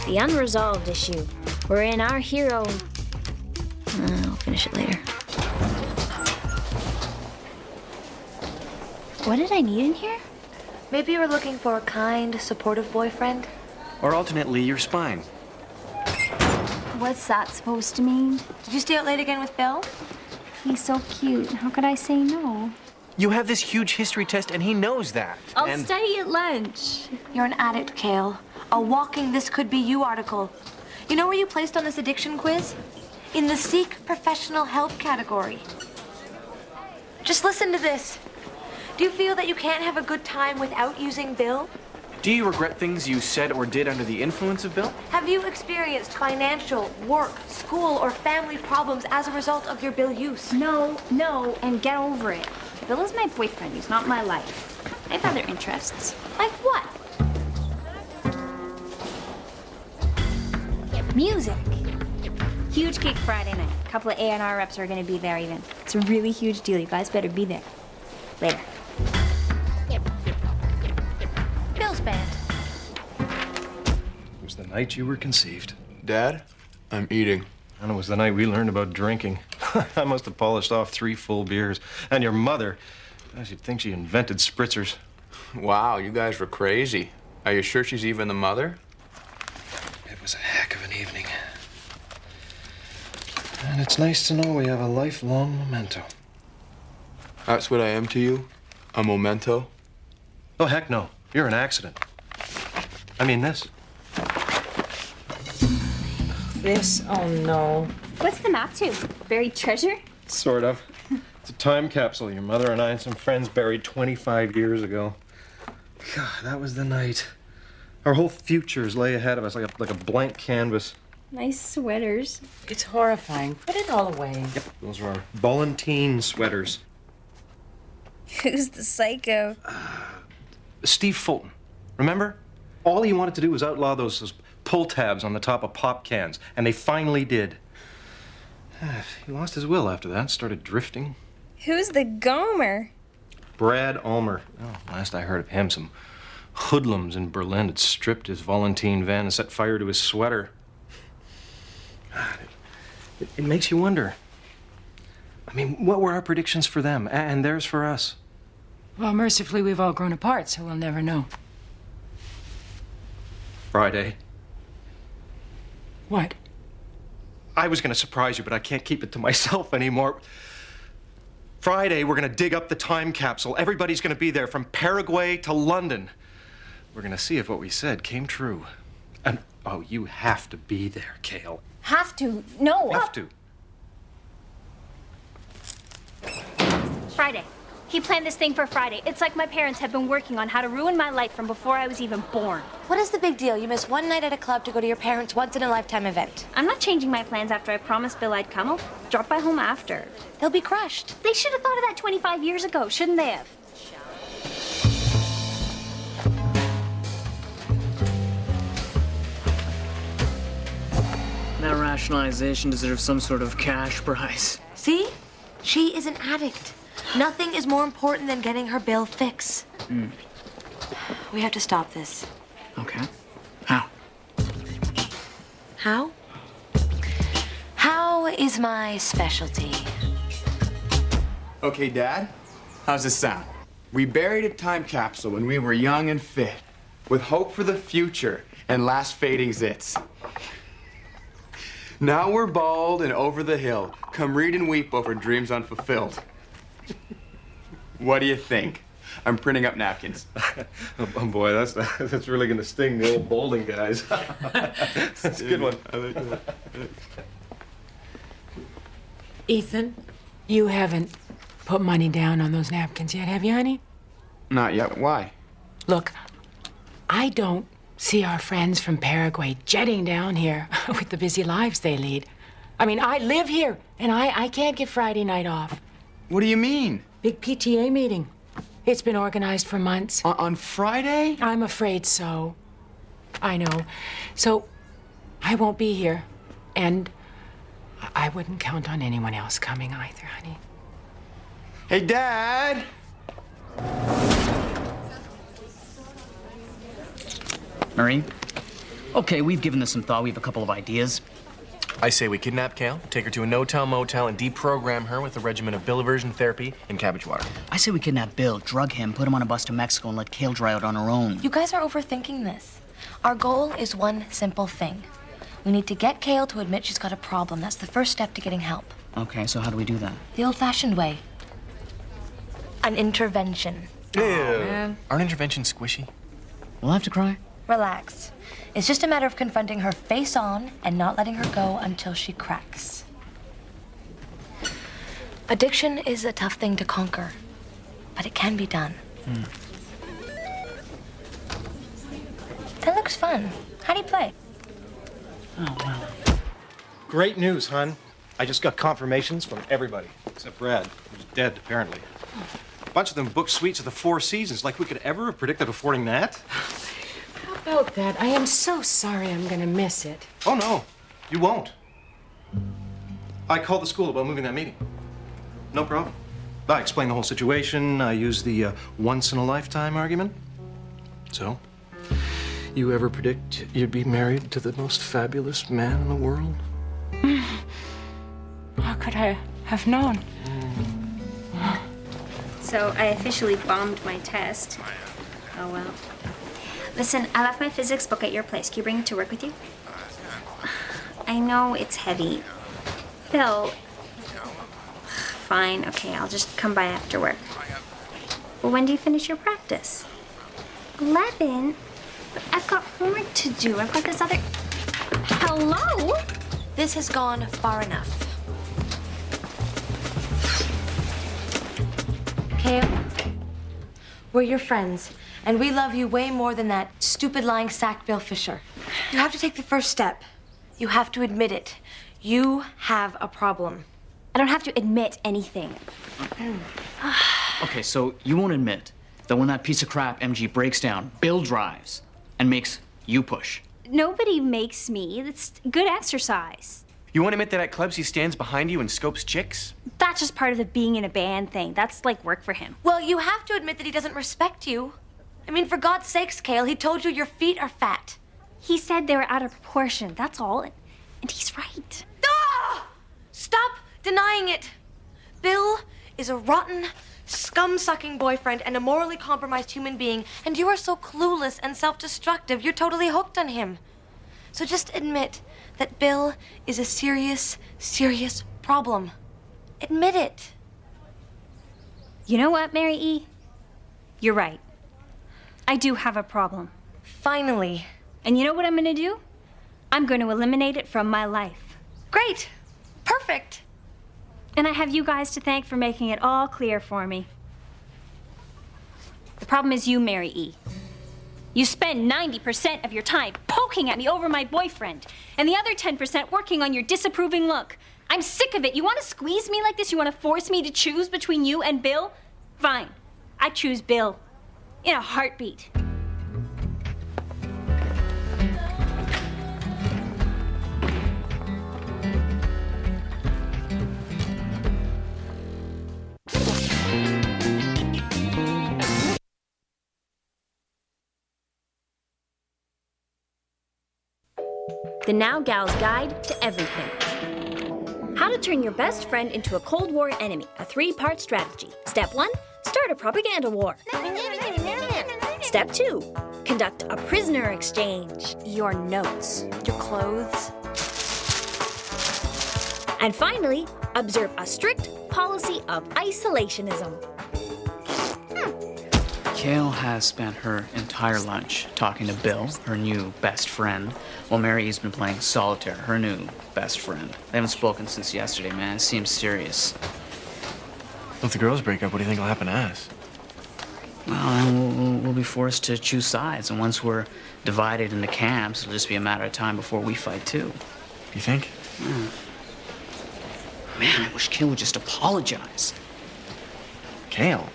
The Unresolved issue, wherein our hero... I'll finish it later. What did I need in here? Maybe you were looking for a kind, supportive boyfriend? Or alternately, your spine. What's that supposed to mean? Did you stay out late again with Bill? He's so cute. How could I say no? You have this huge history test, and he knows that. I'll study at lunch. You're an addict, Kale. A walking "this could be you" article. You know where you placed on this addiction quiz? In the Seek Professional Help category. Just listen to this. Do you feel that you can't have a good time without using Bill? Do you regret things you said or did under the influence of Bill? Have you experienced financial, work, school, or family problems as a result of your Bill use? No, and get over it. Bill is my boyfriend. He's not my life. I have other interests. Like what? Music. Huge gig Friday night. A couple of A&R reps are going to be there even. It's a really huge deal. You guys better be there. Later. Bill's band. It was the night you were conceived. Dad, I'm eating. And it was the night we learned about drinking. I must have polished off 3 full beers. And your mother, I should think she invented spritzers. Wow, you guys were crazy. Are you sure she's even the mother? It was a heck of an evening. And it's nice to know we have a lifelong memento. That's what I am to you? A memento? Oh, heck no. You're an accident. I mean this. This? Oh, no. What's the map to? Buried treasure? Sort of. It's a time capsule your mother and I and some friends buried 25 years ago. God, that was the night. Our whole futures lay ahead of us like a blank canvas. Nice sweaters. It's horrifying. Put it all away. Yep, those were our Volantine sweaters. Who's the psycho? Steve Fulton. Remember? All he wanted to do was outlaw those pull tabs on the top of pop cans, and they finally did. He lost his will after that, started drifting. Who's the Gomer? Brad Ulmer. Oh, last I heard of him, some hoodlums in Berlin had stripped his Volantine van and set fire to his sweater. God, it makes you wonder. I mean, what were our predictions for them and theirs for us? Well, mercifully, we've all grown apart, so we'll never know. Friday. What? I was going to surprise you, but I can't keep it to myself anymore. Friday, we're going to dig up the time capsule. Everybody's going to be there from Paraguay to London. We're going to see if what we said came true. And, oh, you have to be there, Kale. Have to. No. Have to. Friday. He planned this thing for Friday. It's like my parents have been working on how to ruin my life from before I was even born. What is the big deal? You miss one night at a club to go to your parents' once-in-a-lifetime event. I'm not changing my plans after I promised Bill I'd come. I'll drop by home after. They'll be crushed. They should have thought of that 25 years ago, shouldn't they have? That rationalization deserves some sort of cash prize. See? She is an addict. Nothing is more important than getting her bill fixed. We have to stop this. Okay. How? How? How is my specialty. Okay, Dad, how's this sound? We buried a time capsule when we were young and fit, with hope for the future and last fading zits. Now we're bald and over the hill. Come read and weep over dreams unfulfilled. What do you think? I'm printing up napkins. Oh boy, that's really going to sting the old bowling guys. That's a good one. Ethan, you haven't put money down on those napkins yet, have you, honey? Not yet. Why? Look, I don't see our friends from Paraguay jetting down here with the busy lives they lead. I mean, I live here, and I can't get Friday night off. What do you mean? Big PTA meeting. It's been organized for months. On Friday? I'm afraid so. I know. So, I won't be here. And I wouldn't count on anyone else coming either, honey. Hey, Dad! Marie? Okay, we've given this some thought. We have a couple of ideas. I say we kidnap Kale, take her to a no-tell motel, and deprogram her with a regimen of Bill aversion therapy and cabbage water. I say we kidnap Bill, drug him, put him on a bus to Mexico, and let Kale dry out on her own. You guys are overthinking this. Our goal is one simple thing. We need to get Kale to admit she's got a problem. That's the first step to getting help. Okay, so how do we do that? The old-fashioned way. An intervention. Ew. Aren't interventions squishy? We'll have to cry. Relax. It's just a matter of confronting her face on and not letting her go until she cracks. Addiction is a tough thing to conquer, but it can be done. That looks fun. How do you play? Oh, wow. Great news, hon. I just got confirmations from everybody, except Brad, who's dead, apparently. A bunch of them booked suites at the Four Seasons, like we could ever have predicted affording that. How about that? I am so sorry I'm gonna miss it. Oh, no, you won't. I called the school about moving that meeting. No problem. I explained the whole situation. I used the once-in-a-lifetime argument. So, you ever predict you'd be married to the most fabulous man in the world? How could I have known? So I officially bombed my test. Oh well. Listen, I left my physics book at your place. Can you bring it to work with you? I know it's heavy. Bill. Fine, okay, I'll just come by after work. Well, when do you finish your practice? 11? But I've got homework to do. I've got this other... Hello? This has gone far enough. Kale, we're your friends, and we love you way more than that stupid lying sack Bill Fisher. You have to take the first step. You have to admit it. You have a problem. I don't have to admit anything. Okay, so you won't admit that when that piece of crap MG breaks down, Bill drives and makes you push. Nobody makes me. It's good exercise. You won't admit that at clubs he stands behind you and scopes chicks? That's just part of the being in a band thing. That's like work for him. Well, you have to admit that he doesn't respect you. I mean, for God's sakes, Kale, he told you your feet are fat. He said they were out of proportion. That's all. And he's right. Ah! Stop denying it. Bill is a rotten, scum-sucking boyfriend and a morally compromised human being, and you are so clueless and self-destructive, you're totally hooked on him. So just admit that Bill is a serious, serious problem. Admit it. You know what, Mary E? You're right. I do have a problem. Finally. And you know what I'm gonna do? I'm going to eliminate it from my life. Great. Perfect. And I have you guys to thank for making it all clear for me. The problem is you, Mary E. You spend 90% of your time poking at me over my boyfriend, and the other 10% working on your disapproving look. I'm sick of it. You want to squeeze me like this? You want to force me to choose between you and Bill? Fine. I choose Bill. In a heartbeat. The Now Gal's Guide to Everything. How to turn your best friend into a Cold War enemy, a 3-part strategy. Step 1, start a propaganda war. Step 2, conduct a prisoner exchange. Your notes. Your clothes. And finally, observe a strict policy of isolationism. Kale has spent her entire lunch talking to Bill, her new best friend, while Mary's been playing solitaire, her new best friend. They haven't spoken since yesterday, man. It seems serious. If the girls break up, what do you think will happen to us? Well, then we'll be forced to choose sides, and once we're divided into camps. It'll just be a matter of time before we fight too. You think? Man, I wish Kale would just apologize. Kale?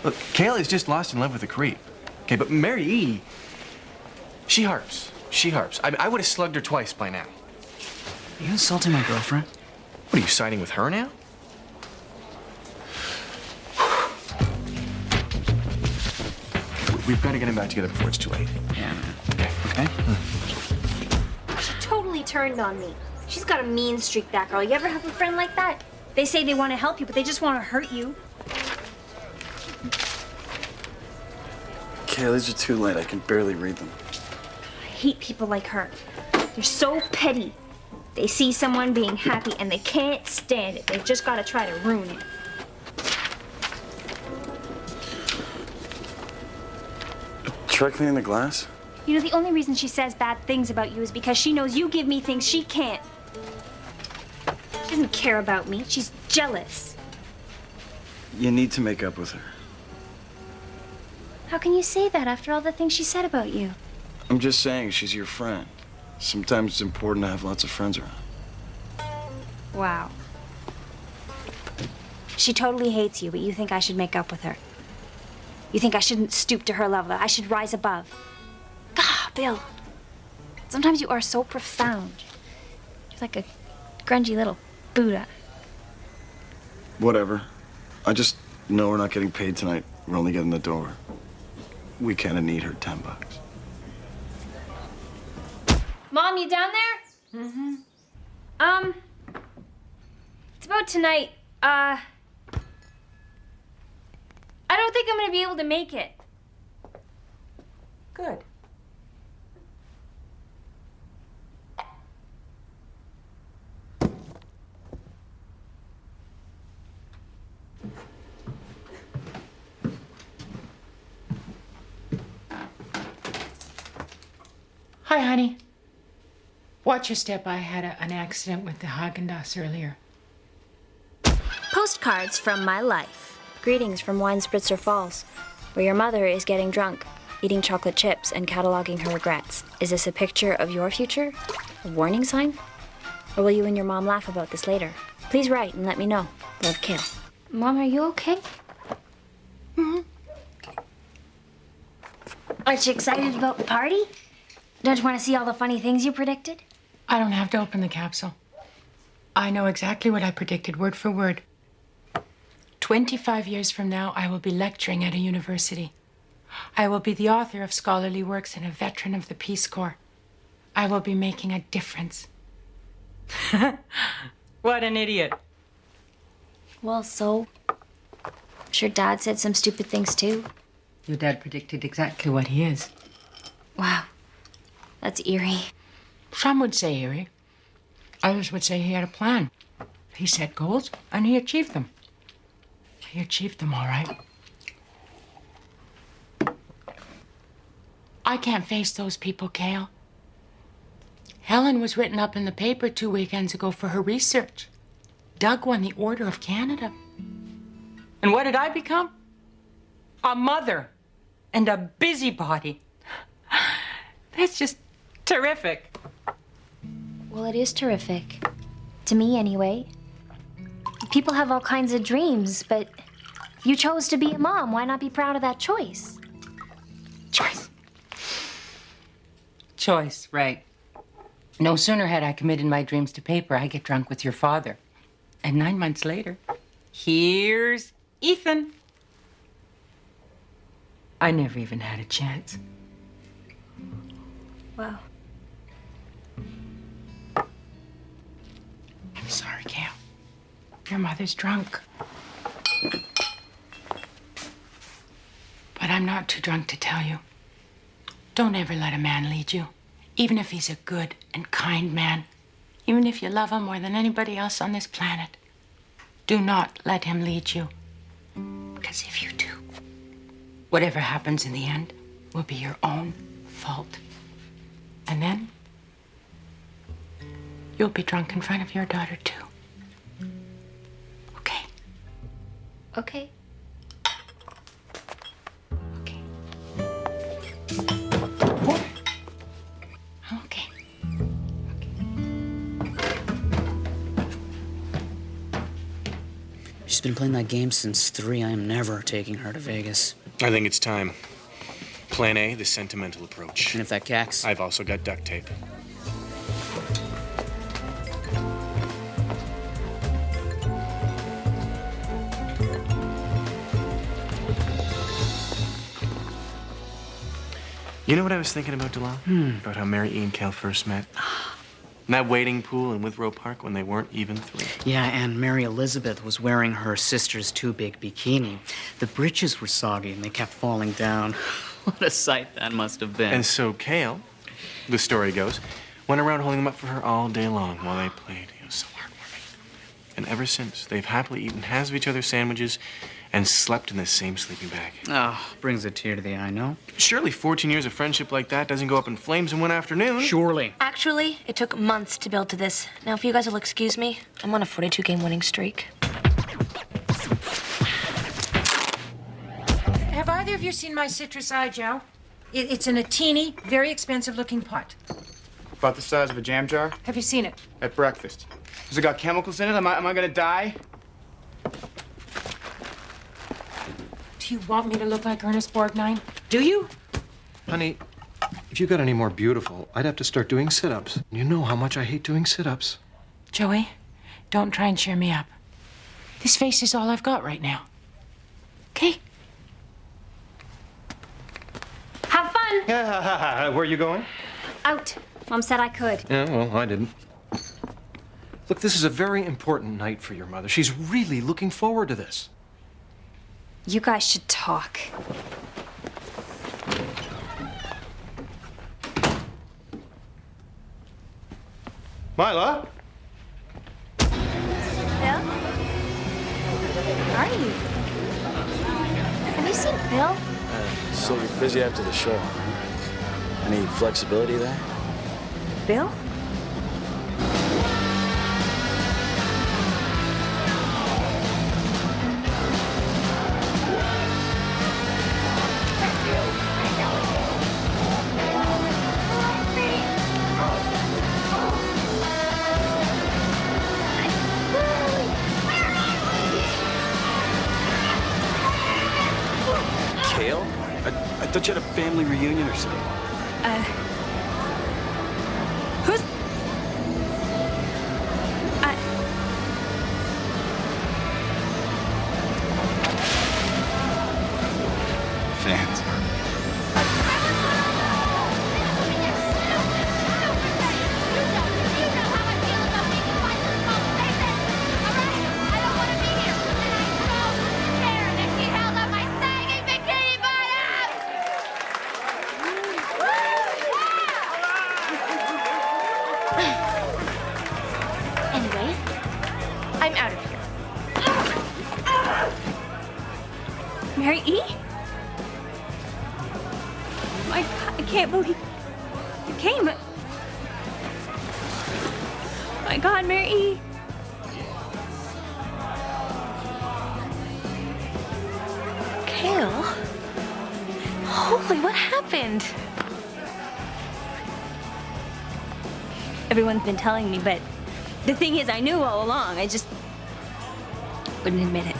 Look, Kale is just lost in love with a creep. Okay, but Mary E., she harps. She harps. I would have slugged her twice by now. Are you insulting my girlfriend? What, are you siding with her now? We've got to get him back together before it's too late. Yeah, man. Okay. She totally turned on me. She's got a mean streak, that girl. You ever have a friend like that? They say they want to help you, but they just want to hurt you. Kale, these are too light. I can barely read them. I hate people like her. They're so petty. They see someone being happy and they can't stand it. They've just got to try to ruin it. Try cleaning the glass? You know, the only reason she says bad things about you is because she knows you give me things she can't. She doesn't care about me. She's jealous. You need to make up with her. How can you say that after all the things she said about you? I'm just saying, she's your friend. Sometimes it's important to have lots of friends around. Wow. She totally hates you, but you think I should make up with her. You think I shouldn't stoop to her level. I should rise above. God, Bill. Sometimes you are so profound. You're like a grungy little Buddha. Whatever. I just know we're not getting paid tonight. We're only getting the door. We kind of need her $10. Mom, you down there? Mm-hmm. It's about tonight. I don't think I'm gonna be able to make it. Good. Hi, honey. Watch your step. I had an accident with the Haagen-Dazs earlier. Postcards from my life. Greetings from Wine Spritzer Falls, where your mother is getting drunk, eating chocolate chips, and cataloging her regrets. Is this a picture of your future? A warning sign? Or will you and your mom laugh about this later? Please write and let me know. Love, Kale. Mom, are you okay? Mm-hmm. Aren't you excited about the party? Don't you want to see all the funny things you predicted? I don't have to open the capsule. I know exactly what I predicted, word for word. 25 years from now, I will be lecturing at a university. I will be the author of scholarly works and a veteran of the Peace Corps. I will be making a difference. What an idiot. Well, so? I'm sure Dad said some stupid things too. Your dad predicted exactly what he is. Wow. That's eerie. Some would say eerie. Others would say he had a plan. He set goals, and he achieved them. He achieved them all right. I can't face those people, Kale. Helen was written up in the paper 2 weekends ago for her research. Doug won the Order of Canada. And what did I become? A mother and a busybody. That's just terrific. Well, it is terrific. To me, anyway. People have all kinds of dreams, but you chose to be a mom. Why not be proud of that choice? Choice, right. No sooner had I committed my dreams to paper, I get drunk with your father. And 9 months later, here's Ethan. I never even had a chance. Wow. I'm sorry, Kale. Your mother's drunk. But I'm not too drunk to tell you. Don't ever let a man lead you, even if he's a good and kind man, even if you love him more than anybody else on this planet. Do not let him lead you. Because if you do, whatever happens in the end will be your own fault. And then you'll be drunk in front of your daughter, too. Okay? Okay. Okay. She's been playing that game since 3. I am never taking her to Vegas. I think it's time. Plan A, the sentimental approach. And if that cacks? I've also got duct tape. You know what I was thinking about, Delal? About how Mary E and Cale first met? In that wading pool in Withrow Park when they weren't even 3. Yeah, and Mary Elizabeth was wearing her sister's too big bikini. The britches were soggy and they kept falling down. What a sight that must have been. And so Cale, the story goes, went around holding them up for her all day long while they played. It was so heartwarming. And ever since, they've happily eaten halves of each other's sandwiches and slept in the same sleeping bag. Oh, brings a tear to the eye, no? Surely 14 years of friendship like that doesn't go up in flames in one afternoon. Surely. Actually, it took months to build to this. Now, if you guys will excuse me, I'm on a 42-game winning streak. Have either of you seen my citrus eye, Joe? It's in a teeny, very expensive-looking pot. About the size of a jam jar? Have you seen it? At breakfast. Has it got chemicals in it? Am I gonna die? Do you want me to look like Ernest Borgnine? Do you? Honey, if you got any more beautiful, I'd have to start doing sit-ups. You know how much I hate doing sit-ups. Joey, don't try and cheer me up. This face is all I've got right now. Okay? Have fun. Yeah, where are you going? Out. Mom said I could. Yeah, well, I didn't. Look, this is a very important night for your mother. She's really looking forward to this. You guys should talk. Mila? Bill? Where are you? Have you seen Bill? So you're busy after the show. Any flexibility there? Bill? Cale? I thought you had a family reunion or something. Who's... Fans. Anyway, I'm out of here. Mary E? My God, I can't believe you came. My God, Mary E. Cale? Holy, what happened? Everyone's been telling me, but the thing is, I knew all along. I just wouldn't admit it.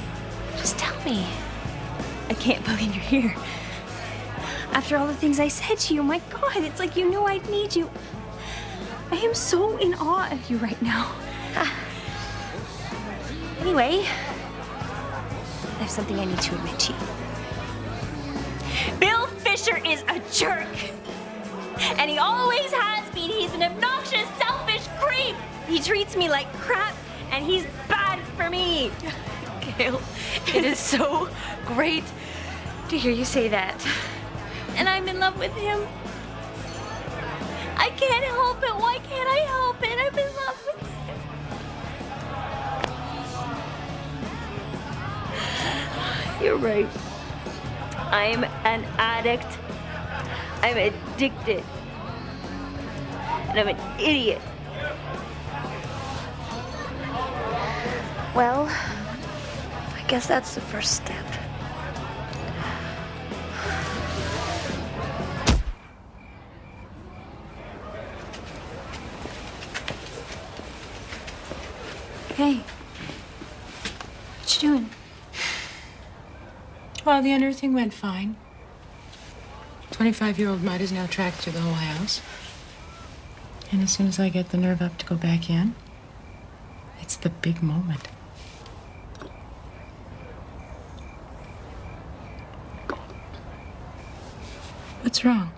Just tell me. I can't believe you're here. After all the things I said to you, my God, it's like you knew I'd need you. I am so in awe of you right now. Anyway, I have something I need to admit to you. Bill Fisher is a jerk. And he always has been. He's an obnoxious, selfish creep. He treats me like crap, and he's bad for me. Cale, it is so great to hear you say that. And I'm in love with him. I can't help it. Why can't I help it? I'm in love with him. You're right. I'm an addict. I'm addicted. And I'm an idiot. Well, I guess that's the first step. Hey. What you doing? Well, the unearthing went fine. 25-year-old mud is now tracked through the whole house. And as soon as I get the nerve up to go back in, it's the big moment. What's wrong?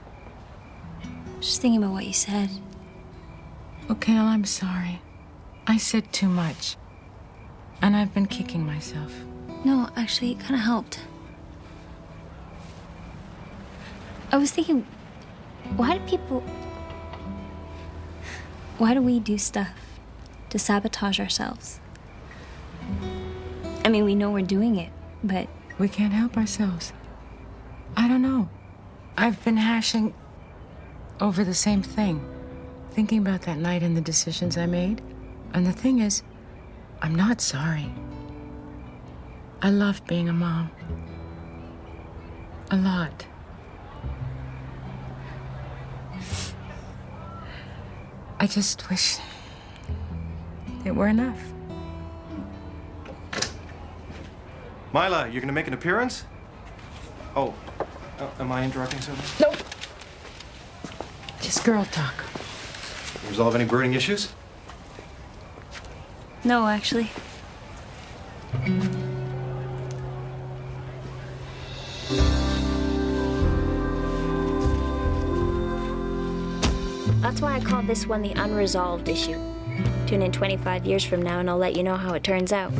Just thinking about what you said. Oh, Kale, I'm sorry. I said too much. And I've been kicking myself. No, actually, it kind of helped. I was thinking, why do we do stuff to sabotage ourselves? I mean, we know we're doing it, but... We can't help ourselves. I don't know. I've been hashing over the same thing, thinking about that night and the decisions I made. And the thing is, I'm not sorry. I love being a mom. A lot. I just wish it were enough. Mila, you're gonna make an appearance? Oh, am I interrupting something? Nope. Just girl talk. Resolve any burning issues? No, actually. That's why I call this one the Unresolved issue. Tune in 25 years from now and I'll let you know how it turns out.